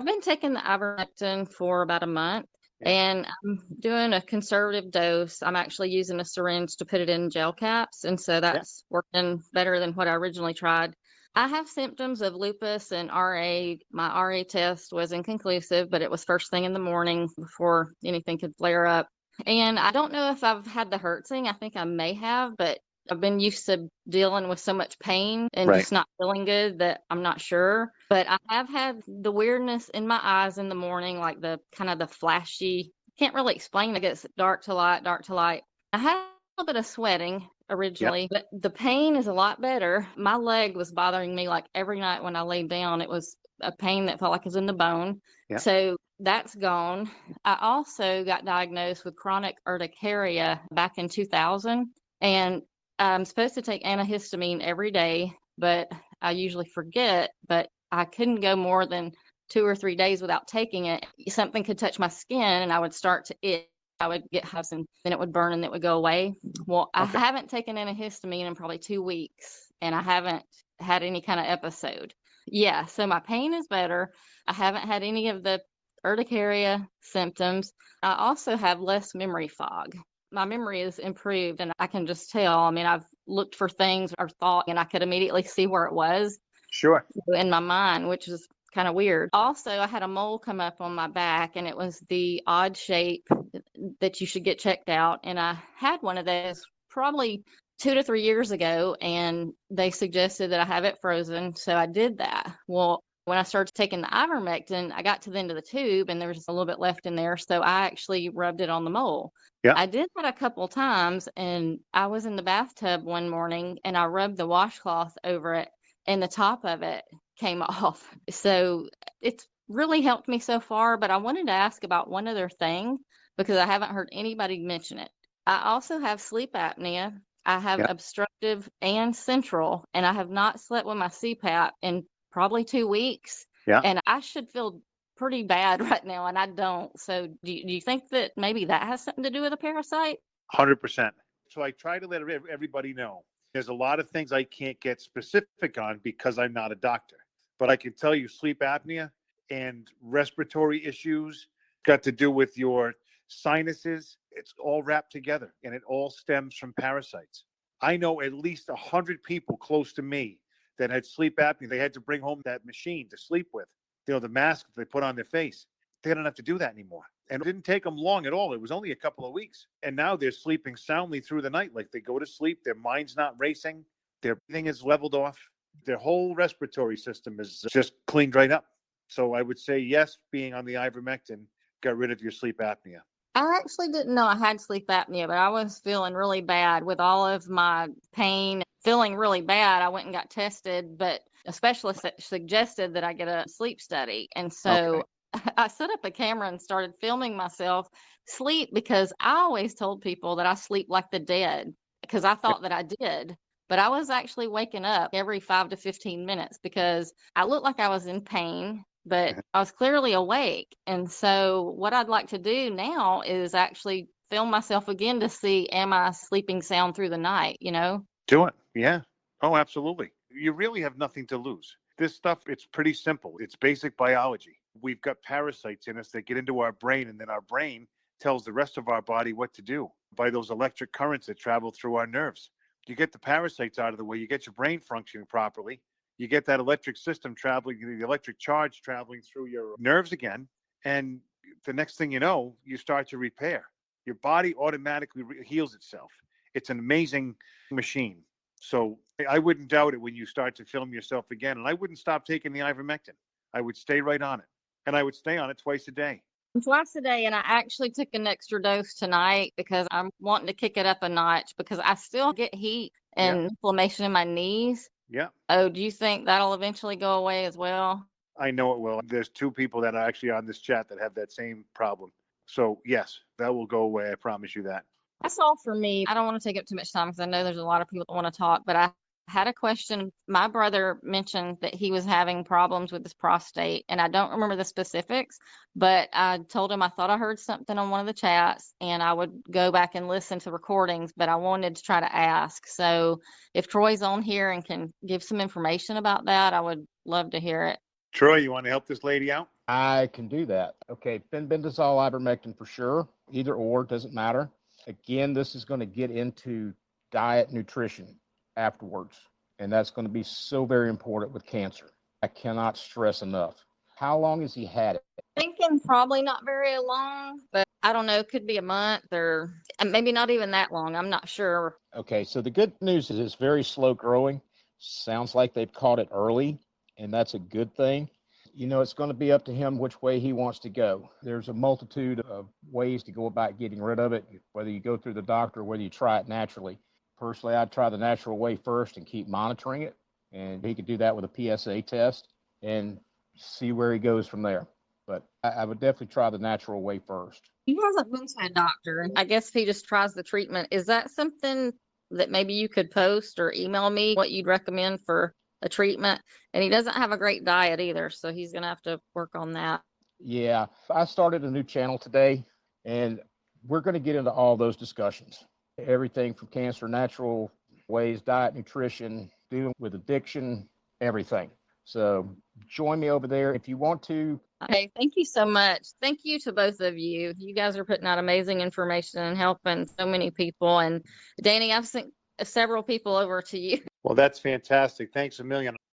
I've been taking the ivermectin for about a month, Yeah. and I'm doing a conservative dose. I'm actually using a syringe to put it in gel caps, and so Yeah. that's working better than what I originally tried. I have symptoms of lupus and RA. My RA test was inconclusive, but it was first thing in the morning before anything could flare up. And I don't know if I've had the Hertzing. I think I may have, but I've been used to dealing with so much pain and Right. just not feeling good that I'm not sure. But I have had the weirdness in my eyes in the morning, like the kind of the flashy, can't really explain. It gets dark to light, dark to light. I had a little bit of sweating Yeah. originally, but the pain is a lot better. My leg was bothering me like every night when I laid down. It was a pain that felt like it was in the bone. Yeah. So that's gone. I also got diagnosed with chronic urticaria back in 2000, and I'm supposed to take antihistamine every day, but I usually forget. But I couldn't go more than 2 or 3 days without taking it. Something could touch my skin and I would start to itch. I would get hives and then it would burn and it would go away. Well, I Okay. haven't taken antihistamine in probably 2 weeks and I haven't had any kind of episode. Yeah, so my pain is better. I haven't had any of the urticaria symptoms. I also have less memory fog. My memory is improved and I can just tell. I mean, I've looked for things or thought and I could immediately see where it was Sure. in my mind, which is kind of weird. Also, I had a mole come up on my back and it was the odd shape that you should get checked out. And I had one of those probably 2 to 3 years ago, and they suggested that I have it frozen. So I did that. Well, when I started taking the ivermectin, I got to the end of the tube and there was just a little bit left in there. So I actually rubbed it on the mole. Yeah. I did that a couple of times, and I was in the bathtub one morning and I rubbed the washcloth over it, and the top of it came off. So it's really helped me so far. But I wanted to ask about one other thing because I haven't heard anybody mention it. I also have sleep apnea. I have Yeah. obstructive and central, and I have not slept with my CPAP in probably 2 weeks. Yeah. And I should feel pretty bad right now, and I don't. So do you think that maybe that has something to do with a parasite? 100%. So I try to let everybody know there's a lot of things I can't get specific on because I'm not a doctor. But I can tell you sleep apnea and respiratory issues got to do with your sinuses. It's all wrapped together and it all stems from parasites. I know at least 100 people close to me that had sleep apnea. They had to bring home that machine to sleep with, the mask they put on their face. They don't have to do that anymore. And it didn't take them long at all. It was only a couple of weeks. And now they're sleeping soundly through the night. Like they go to sleep, their mind's not racing, their breathing is leveled off, their whole respiratory system is just cleaned right up. So I would say, yes, being on the ivermectin got rid of your sleep apnea. I actually didn't know I had sleep apnea, but I was feeling really bad with all of my pain, feeling really bad. I went and got tested, but a specialist suggested that I get a sleep study. And Okay. so I set up a camera and started filming myself sleep because I always told people that I sleep like the dead because I Yeah. thought that I did. But I was actually waking up every 5 to 15 minutes because I looked like I was in pain, but I was clearly awake. And so what I'd like to do now is actually film myself again to see, am I sleeping sound through the night, you know? Do it. Yeah. Oh, absolutely. You really have nothing to lose. This stuff, it's pretty simple. It's basic biology. We've got parasites in us that get into our brain, and then our brain tells the rest of our body what to do by those electric currents that travel through our nerves. You get the parasites out of the way, you get your brain functioning properly, you get that electric system traveling, the electric charge traveling through your nerves again, and the next thing you know, you start to repair. Your body automatically heals itself. It's an amazing machine. So I wouldn't doubt it when you start to film yourself again. And I wouldn't stop taking the ivermectin. I would stay right on it. And I would stay on it twice a day. Twice a day, and I actually took an extra dose tonight because I'm wanting to kick it up a notch because I still get heat Yeah. and inflammation in my knees. Yeah. Oh, do you think that'll eventually go away as well? I know it will. There's 2 people that are actually on this chat that have that same problem. So, yes, that will go away. I promise you that. That's all for me. I don't want to take up too much time because I know there's a lot of people that want to talk, but I had a question. My brother mentioned that he was having problems with his prostate, and I don't remember the specifics, but I told him I thought I heard something on one of the chats, and I would go back and listen to recordings, but I wanted to try to ask. So if Troy's on here and can give some information about that, I would love to hear it. Troy, you want to help this lady out? I can do that. Okay, fenbendazole, ivermectin for sure. Either or, doesn't matter. Again, this is going to get into diet, nutrition afterwards. And that's going to be so very important with cancer. I cannot stress enough. How long has he had it? Thinking probably not very long, but I don't know. Could be a month or maybe not even that long. I'm not sure. Okay, so the good news is it's very slow growing. Sounds like they've caught it early, and that's a good thing. It's going to be up to him which way he wants to go. There's a multitude of ways to go about getting rid of it, whether you go through the doctor or whether you try it naturally. Personally, I'd try the natural way first and keep monitoring it. And he could do that with a PSA test and see where he goes from there. But I would definitely try the natural way first. He hasn't been to a doctor. I guess if he just tries the treatment, is that something that maybe you could post or email me what you'd recommend for a treatment? And he doesn't have a great diet either, so he's going to have to work on that. Yeah, I started a new channel today, and we're going to get into all those discussions. Everything from cancer, natural ways, diet, nutrition, dealing with addiction, everything. So join me over there if you want to. Okay, thank you so much. Thank you to both of you. You guys are putting out amazing information and helping so many people. And Danny, I've sent several people over to you. Well, that's fantastic. Thanks a million.